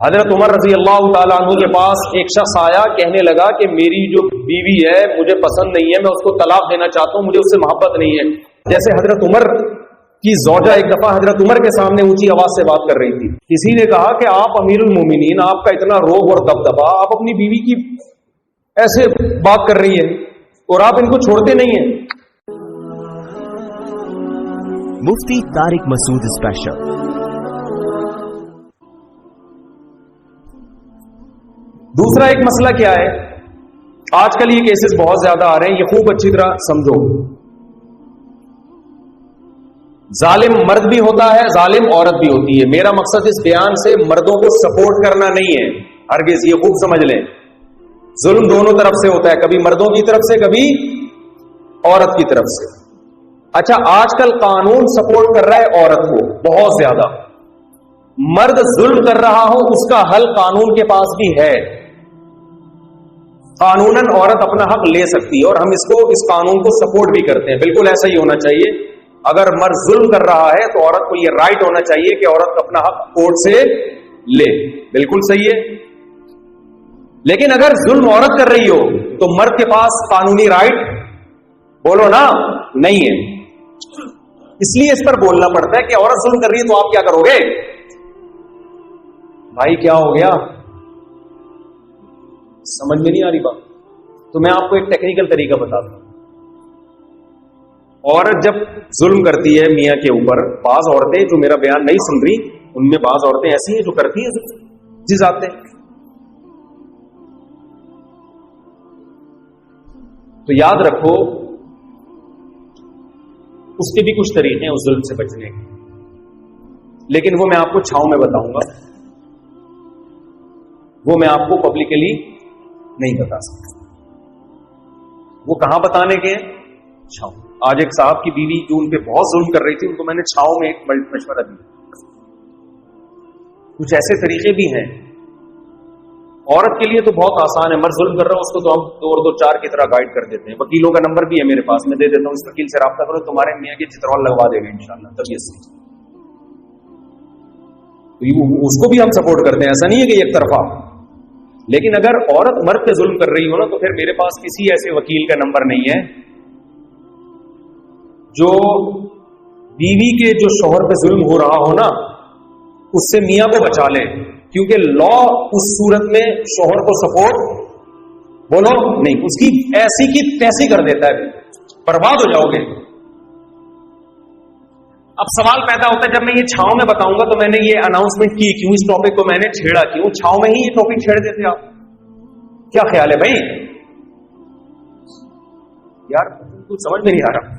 حضرت عمر رضی اللہ تعالیٰ عنہ کے پاس ایک شخص آیا، کہنے لگا کہ میری جو بیوی ہے مجھے پسند نہیں ہے، میں اس کو طلاق دینا چاہتا ہوں، مجھے اس سے محبت نہیں ہے. جیسے حضرت عمر کی زوجہ ایک دفعہ حضرت عمر کے سامنے اونچی آواز سے بات کر رہی تھی. کسی نے کہا کہ آپ امیر المومنین، آپ کا اتنا روب اور دبدبا، آپ اپنی بیوی کی ایسے بات کر رہی ہے اور آپ ان کو چھوڑتے نہیں ہیں. مفتی طارق مسعود اسپیشل. دوسرا ایک مسئلہ کیا ہے، آج کل یہ کیسز بہت زیادہ آ رہے ہیں، یہ خوب اچھی طرح سمجھو. ظالم مرد بھی ہوتا ہے، ظالم عورت بھی ہوتی ہے. میرا مقصد اس بیان سے مردوں کو سپورٹ کرنا نہیں ہے، ہرگز، یہ خوب سمجھ لیں. ظلم دونوں طرف سے ہوتا ہے، کبھی مردوں کی طرف سے، کبھی عورت کی طرف سے. اچھا، آج کل قانون سپورٹ کر رہا ہے عورت کو بہت زیادہ. مرد ظلم کر رہا ہو، اس کا حل قانون کے پاس بھی ہے. قانوناً عورت اپنا حق لے سکتی ہے اور ہم اس قانون کو سپورٹ بھی کرتے ہیں. بالکل ایسا ہی ہونا چاہیے. اگر مرد ظلم کر رہا ہے تو عورت کو یہ رائٹ ہونا چاہیے کہ عورت اپنا حق کورٹ سے لے. بالکل صحیح ہے. لیکن اگر ظلم عورت کر رہی ہو تو مرد کے پاس قانونی رائٹ، بولو نا، نہیں ہے. اس لیے اس پر بولنا پڑتا ہے کہ عورت ظلم کر رہی ہے تو آپ کیا کرو گے؟ بھائی کیا ہو گیا؟ سمجھ میں نہیں آ رہی بات؟ تو میں آپ کو ایک ٹیکنیکل طریقہ بتاتا ہوں. عورت جب ظلم کرتی ہے میاں کے اوپر، بعض عورتیں جو میرا بیان نہیں سن رہی، ان میں بعض عورتیں ایسی ہیں جو کرتی ہیں جس آتے ہیں، تو یاد رکھو اس کے بھی کچھ طریقے ہیں اس ظلم سے بچنے کے، لیکن وہ میں آپ کو چھاؤں میں بتاؤں گا، وہ میں آپ کو پبلکلی نہیں بتا سکتا. وہ کہاں بتانے کے؟ چھاؤں. آج ایک صاحب کی بیوی جو ان پہ بہت ظلم کر رہی تھی، ان کو میں نے چھاؤں میں ایک مشورہ دیا. کچھ ایسے طریقے بھی ہیں. عورت کے لیے تو بہت آسان ہے، مرد ظلم کر رہا ہے اس کو تو ہم 2 اور 2 4 کی طرح گائیڈ کر دیتے ہیں. وکیلوں کا نمبر بھی ہے میرے پاس، میں دے دیتا ہوں. اس وکیل سے رابطہ کرو، تمہارے میاں کے چترول لگوا دے گا انشاءاللہ طبیعت سے. اس کو بھی ہم سپورٹ کرتے ہیں، ایسا نہیں ہے کہ ایک طرفہ. لیکن اگر عورت مرد پہ ظلم کر رہی ہو نا، تو پھر میرے پاس کسی ایسے وکیل کا نمبر نہیں ہے جو بیوی کے جو شوہر پہ ظلم ہو رہا ہو نا، اس سے میاں کو بچا لے. کیونکہ لا اس صورت میں شوہر کو سپورٹ، بولو نہیں، اس کی ایسی کی تیسی کر دیتا ہے، برباد ہو جاؤ گے. اب سوال پیدا ہوتا ہے، جب میں یہ چھاؤں میں بتاؤں گا تو میں نے یہ اناؤنسمنٹ کی کیوں، اس ٹاپک کو میں نے چھیڑا کیوں؟ چھاؤں میں ہی یہ ٹاپک چھیڑ دیتے آپ. کیا خیال ہے بھائی؟ یار کچھ سمجھ میں نہیں آ رہا.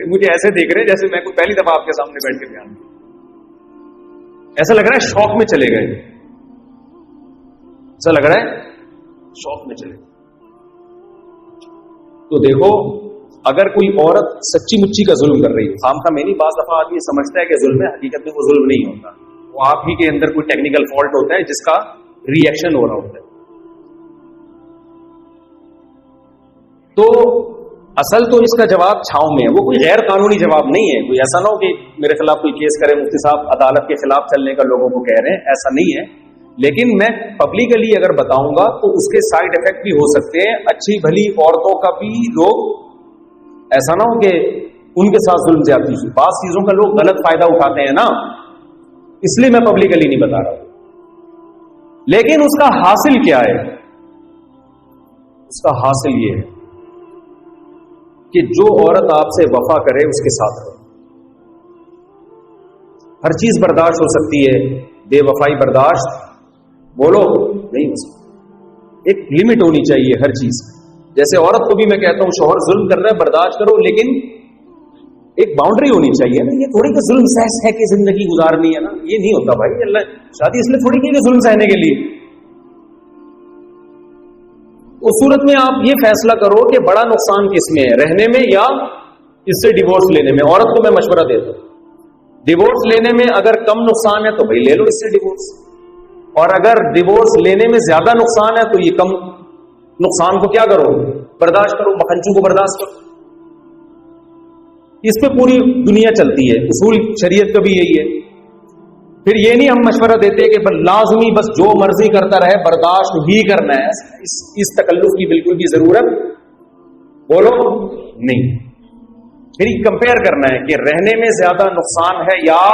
مجھے ایسے دیکھ رہے جیسے میں کوئی پہلی دفعہ آپ کے سامنے بیٹھ کے بیان، ایسا لگ رہا ہے شوق میں چلے گئے. ایسا لگ رہا ہے شوق میں چلے گئے. تو دیکھو، اگر کوئی عورت سچی مچی کا ظلم کر رہی ہے، خام خواہ میں نہیں، بعض دفعہ آدمی سمجھتا ہے کہ ظلم ہے، حقیقت میں وہ ظلم نہیں ہوتا، وہ آپ ہی کے اندر کوئی ٹیکنیکل فالٹ ہوتا ہے جس کا ری ایکشن ہو رہا ہوتا ہے. تو اصل تو اس کا جواب چھاؤں میں ہے، وہ کوئی غیر قانونی جواب نہیں ہے. کوئی ایسا نہ ہو کہ میرے خلاف کوئی کیس کرے، مفتی صاحب عدالت کے خلاف چلنے کا لوگوں کو کہہ رہے ہیں، ایسا نہیں ہے. لیکن میں پبلکلی اگر بتاؤں گا تو اس کے سائیڈ افیکٹ بھی ہو سکتے ہیں. اچھی بھلی عورتوں کا بھی لوگ، ایسا نہ ہو کہ ان کے ساتھ ظلم زیادتی ہے، بعض چیزوں کا لوگ غلط فائدہ اٹھاتے ہیں نا، اس لیے میں پبلکلی نہیں بتا رہا. لیکن اس کا حاصل کیا ہے؟ اس کا حاصل یہ ہے کہ جو عورت آپ سے وفا کرے اس کے ساتھ رہو. ہر چیز برداشت ہو سکتی ہے، بے وفائی برداشت، بولو نہیں ہو سکتی. ایک لمٹ ہونی چاہیے ہر چیز. جیسے عورت کو بھی میں کہتا ہوں شوہر ظلم کر رہا ہے برداشت کرو، لیکن ایک باؤنڈری ہونی چاہیے نا. یہ تھوڑی کہ ظلم سہ کے زندگی گزارنی ہے نا، یہ نہیں ہوتا بھائی. اللہ شادی اس لیے تھوڑی کی کہ ظلم سہنے کے لیے. اس صورت میں آپ یہ فیصلہ کرو کہ بڑا نقصان کس میں ہے، رہنے میں یا اس سے ڈیورس لینے میں. عورت کو میں مشورہ دیتا ہوں، ڈیورس لینے میں اگر کم نقصان ہے تو بھائی لے لو اس سے ڈیورس، اور اگر ڈیورس لینے میں زیادہ نقصان ہے تو یہ کم نقصان کو کیا کرو، برداشت کرو، مکھنچو کو برداشت کرو. اس پہ پوری دنیا چلتی ہے، اصول شریعت کا بھی یہی ہے. پھر یہ نہیں ہم مشورہ دیتے کہ لازمی بس جو مرضی کرتا رہے برداشت ہی کرنا ہے. اس تکلف کی بالکل بھی ضرورت بولو نہیں. پھر کمپیئر کرنا ہے کہ رہنے میں زیادہ نقصان ہے یا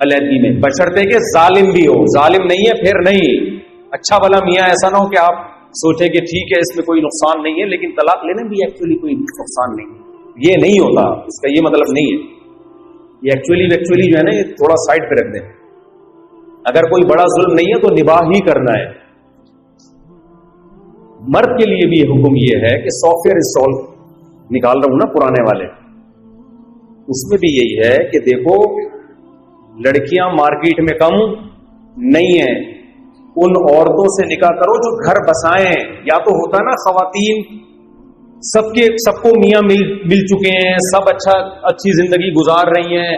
علیحدگی میں، بشرطے کہ ظالم بھی ہو. ظالم نہیں ہے پھر نہیں. اچھا بھلا میاں ایسا نہ ہو کہ آپ سوچیں کہ ٹھیک ہے اس میں کوئی نقصان نہیں ہے لیکن طلاق لینے بھی ایکچولی کوئی نقصان نہیں ہے. یہ نہیں ہوتا، اس کا یہ مطلب نہیں ہے. یہ ایکچولی جو ہے نا یہ تھوڑا سائڈ پہ رکھ دیں. اگر کوئی بڑا ظلم نہیں ہے تو نباہ ہی کرنا ہے. مرد کے لیے بھی حکم یہ ہے کہ سافٹ ویئر انسٹال نکال رہا ہوں نا پرانے والے، اس میں بھی یہی ہے کہ دیکھو لڑکیاں مارکیٹ میں کم نہیں ہیں، ان عورتوں سے نکاح کرو جو گھر بسائیں. یا تو ہوتا نا خواتین سب کو میاں مل چکے ہیں، سب اچھی زندگی گزار رہی ہیں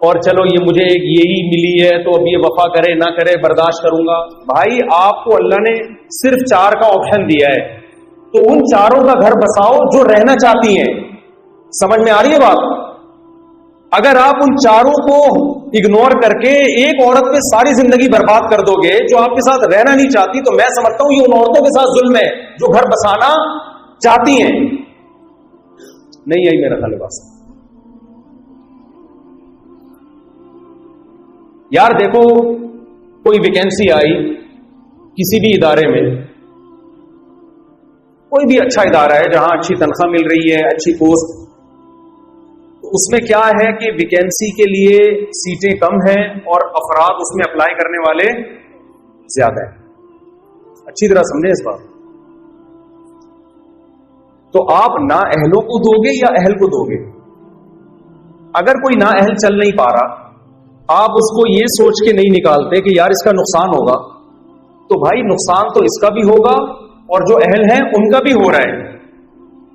اور چلو یہ مجھے یہی ملی ہے تو اب یہ وفا کرے نہ کرے برداشت کروں گا. بھائی آپ کو اللہ نے صرف 4 کا آپشن دیا ہے تو ان 4 کا گھر بساؤ جو رہنا چاہتی ہیں. سمجھ میں آ رہی ہے بات؟ اگر آپ ان 4 کو اگنور کر کے ایک عورت پہ ساری زندگی برباد کر دو گے جو آپ کے ساتھ رہنا نہیں چاہتی، تو میں سمجھتا ہوں یہ ان عورتوں کے ساتھ ظلم ہے جو گھر بسانا چاہتی ہیں. نہیں آئی میرا خیال بات. یار دیکھو کوئی ویکینسی آئی کسی بھی ادارے میں، کوئی بھی اچھا ادارہ ہے جہاں اچھی تنخواہ مل رہی ہے، اچھی پوسٹ، اس میں کیا ہے کہ ویکینسی کے لیے سیٹیں کم ہیں اور افراد اس میں اپلائی کرنے والے زیادہ ہیں. اچھی طرح سمجھیں اس بات. تو آپ نا اہلوں کو دو گے یا اہل کو دو گے؟ اگر کوئی نا اہل چل نہیں پا رہا، آپ اس کو یہ سوچ کے نہیں نکالتے کہ یار اس کا نقصان ہوگا، تو بھائی نقصان تو اس کا بھی ہوگا اور جو اہل ہیں ان کا بھی ہو رہا ہے.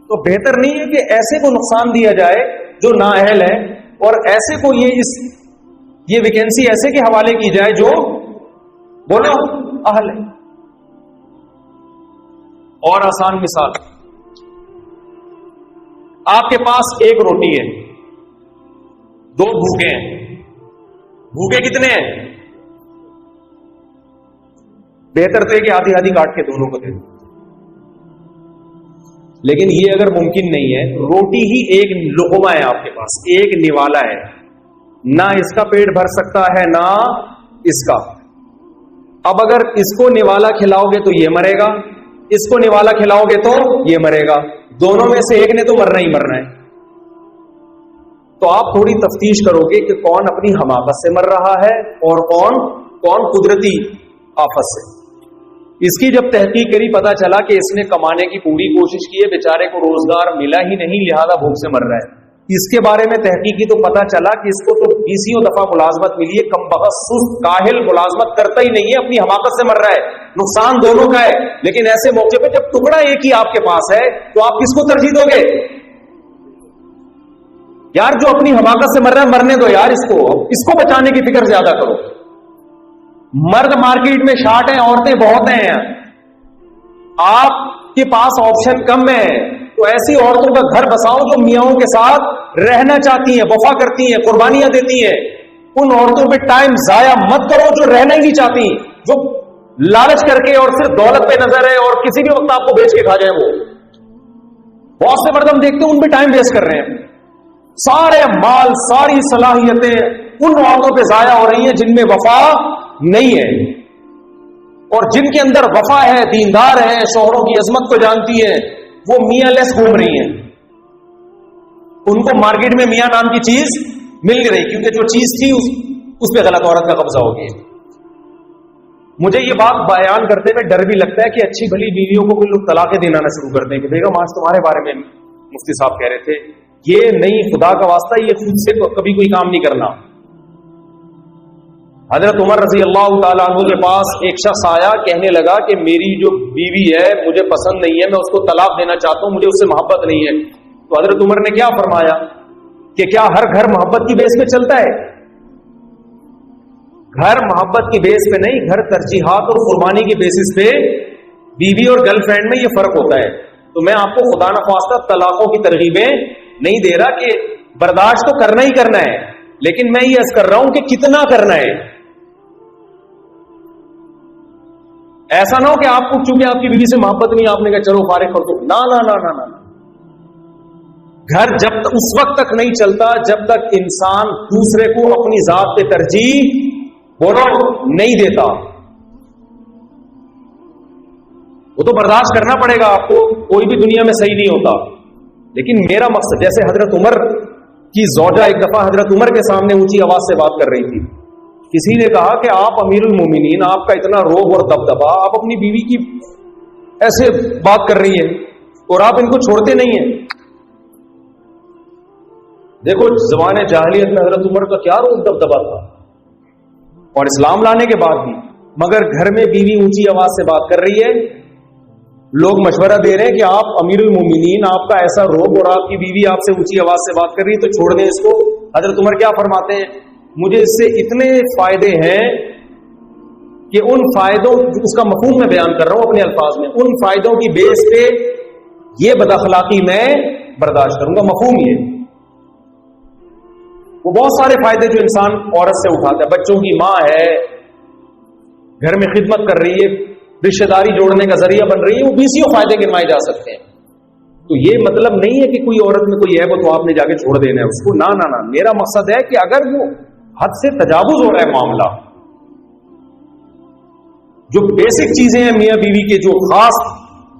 تو بہتر نہیں ہے کہ ایسے کو نقصان دیا جائے جو نا اہل ہے اور ایسے کو یہ ویکینسی ایسے کے حوالے کی جائے جو بولو اہل ہے. اور آسان مثال، آپ کے پاس ایک روٹی ہے، 2 بھوکے ہیں. بھوکے کتنے ہیں؟ بہتر تو ہے کہ آدھی آدھی کاٹ کے دونوں کو دے دو. لیکن یہ اگر ممکن نہیں ہے، روٹی ہی ایک لقمہ ہے آپ کے پاس، ایک نوالا ہے، نہ اس کا پیٹ بھر سکتا ہے نہ اس کا. اب اگر اس کو نوالا کھلاؤ گے تو یہ مرے گا، اس کو نوالا کھلاؤ گے تو یہ مرے گا. دونوں میں سے ایک نے تو مرنا ہی مرنا ہے. تو آپ تھوڑی تفتیش کرو گے کہ کون اپنی حماقت سے مر رہا ہے اور کون قدرتی آفت سے. اس کی جب تحقیق کری پتا چلا کہ اس نے کمانے کی پوری کوشش کی ہے، بیچارے کو روزگار ملا ہی نہیں لہذا بھوک سے مر رہا ہے. اس کے بارے میں تحقیق کی تو پتا چلا کہ اس کو تو 20 دفعہ ملازمت ملی ہے، کم بخت سست کاہل ملازمت کرتا ہی نہیں ہے، اپنی حماقت سے مر رہا ہے. نقصان دونوں کا ہے. لیکن ایسے موقع پہ جب ٹکڑا ایک ہی آپ کے پاس ہے تو آپ کس کو ترجیح دو گے؟ یار جو اپنی حماقت سے مر رہا ہے مرنے دو یار، اس کو بچانے کی فکر زیادہ کرو. مرد مارکیٹ میں شارٹ ہیں، عورتیں بہت ہیں، آپ کے پاس آپشن کم ہے، تو ایسی عورتوں کا گھر بساؤ جو میاں کے ساتھ رہنا چاہتی ہیں، وفا کرتی ہیں، قربانیاں دیتی ہیں. ان عورتوں پہ ٹائم ضائع مت کرو جو رہنا ہی نہیں چاہتی، جو لالچ کر کے اور صرف دولت پہ نظر ہے اور کسی بھی وقت آپ کو بیچ کے کھا جائے. وہ بہت سے مرد ہم دیکھتے ہیں ان پہ ٹائم ویسٹ کر رہے ہیں. سارے مال ساری صلاحیتیں ان عورتوں پہ ضائع ہو رہی ہیں جن میں وفا نہیں ہے، اور جن کے اندر وفا ہے، دیندار ہیں، شوہروں کی عظمت کو جانتی ہیں، وہ میاں لیس گھوم رہی ہیں. ان کو مارکیٹ میں میاں نام کی چیز مل نہیں رہی کیونکہ جو چیز تھی اس پہ غلط عورت کا قبضہ ہو گیا. مجھے یہ بات بیان کرتے ہوئے ڈر بھی لگتا ہے کہ اچھی بھلی بیویوں کو کوئی لوگ طلاقیں دینا نہ شروع کر دیں کہ بیگم آج تمہارے بارے میں مفتی صاحب کہہ رہے تھے. یہ نہیں، خدا کا واسطہ یہ خود سے کبھی کوئی کام نہیں کرنا. حضرت عمر رضی اللہ تعالیٰ عنہ کے پاس ایک شخص آیا، کہنے لگا کہ میری جو بیوی ہے مجھے پسند نہیں ہے، میں اس کو طلاق دینا چاہتا ہوں، مجھے اس سے محبت نہیں ہے. تو حضرت عمر نے کیا فرمایا کہ کیا ہر گھر محبت کی بیس پہ چلتا ہے؟ گھر محبت کی بیس پہ نہیں، گھر ترجیحات اور قربانی کی بیسس پہ. بیوی اور گرل فرینڈ میں یہ فرق ہوتا ہے. تو میں آپ کو خدا نخواستہ طلاقوں کی ترغیبیں نہیں دے رہا کہ برداشت تو کرنا ہی کرنا ہے، لیکن میں یہ عرض کر رہا ہوں کہ کتنا کرنا ہے. ایسا نہ ہو کہ آپ کو چونکہ آپ کی بیوی سے محبت نہیں آپ نے کہا چلو فارغ کر دو. نہ گھر جب اس وقت تک نہیں چلتا جب تک انسان دوسرے کو اپنی ذات پہ ترجیح بولو نہیں دیتا. وہ تو برداشت کرنا پڑے گا آپ کو, کوئی بھی دنیا میں صحیح نہیں ہوتا. لیکن میرا مقصد, جیسے حضرت عمر کی زوجہ ایک دفعہ حضرت عمر کے سامنے اونچی آواز سے بات کر رہی تھی. کسی نے کہا کہ آپ امیر المومنین, آپ کا اتنا روب اور دبدبا, آپ اپنی بیوی کی ایسے بات کر رہی ہیں اور آپ ان کو چھوڑتے نہیں ہیں. دیکھو زمانہ جاہلیت میں حضرت عمر کا کیا روب دبدبا تھا, اور اسلام لانے کے بعد بھی. مگر گھر میں بیوی اونچی آواز سے بات کر رہی ہے, لوگ مشورہ دے رہے ہیں کہ آپ امیر المومنین, آپ کا ایسا روب اور آپ کی بیوی آپ سے اونچی آواز سے بات کر رہی ہے تو چھوڑ دیں اس کو. حضرت عمر کیا فرماتے ہیں, مجھے اس سے اتنے فائدے ہیں کہ ان فائدوں, اس کا مفہوم میں بیان کر رہا ہوں اپنے الفاظ میں, ان فائدوں کی بیس پہ یہ بد اخلاقی میں برداشت کروں گا. مفہوم یہ, وہ بہت سارے فائدے جو انسان عورت سے اٹھاتا ہے, بچوں کی ماں ہے, گھر میں خدمت کر رہی ہے, رشتہ داری جوڑنے کا ذریعہ بن رہی ہے, وہ بیسیوں فائدے گنوائے جا سکتے ہیں. تو یہ مطلب نہیں ہے کہ کوئی عورت میں کوئی ہے وہ تو آپ نے جا کے چھوڑ دینا ہے اس کو. نہ, میرا مقصد ہے کہ اگر وہ حد سے تجاوز ہو رہا ہے معاملہ, جو بیسک چیزیں ہیں میاں بیوی کے, جو خاص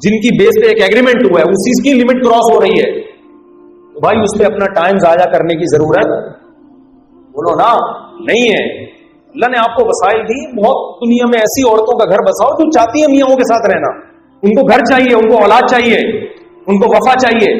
جن کی بیس پہ ایک ایگریمنٹ ہوا ہے, اس چیز کی لمٹ کراس ہو رہی ہے, تو بھائی اس پہ اپنا ٹائم ضائع کرنے کی ضرورت بولو نا نہیں ہے. اللہ نے آپ کو وسائل دی, بہت دنیا میں ایسی عورتوں کا گھر بساؤ جو چاہتی ہیں میاں کے ساتھ رہنا. ان کو گھر چاہیے, ان کو اولاد چاہیے, ان کو وفا چاہیے,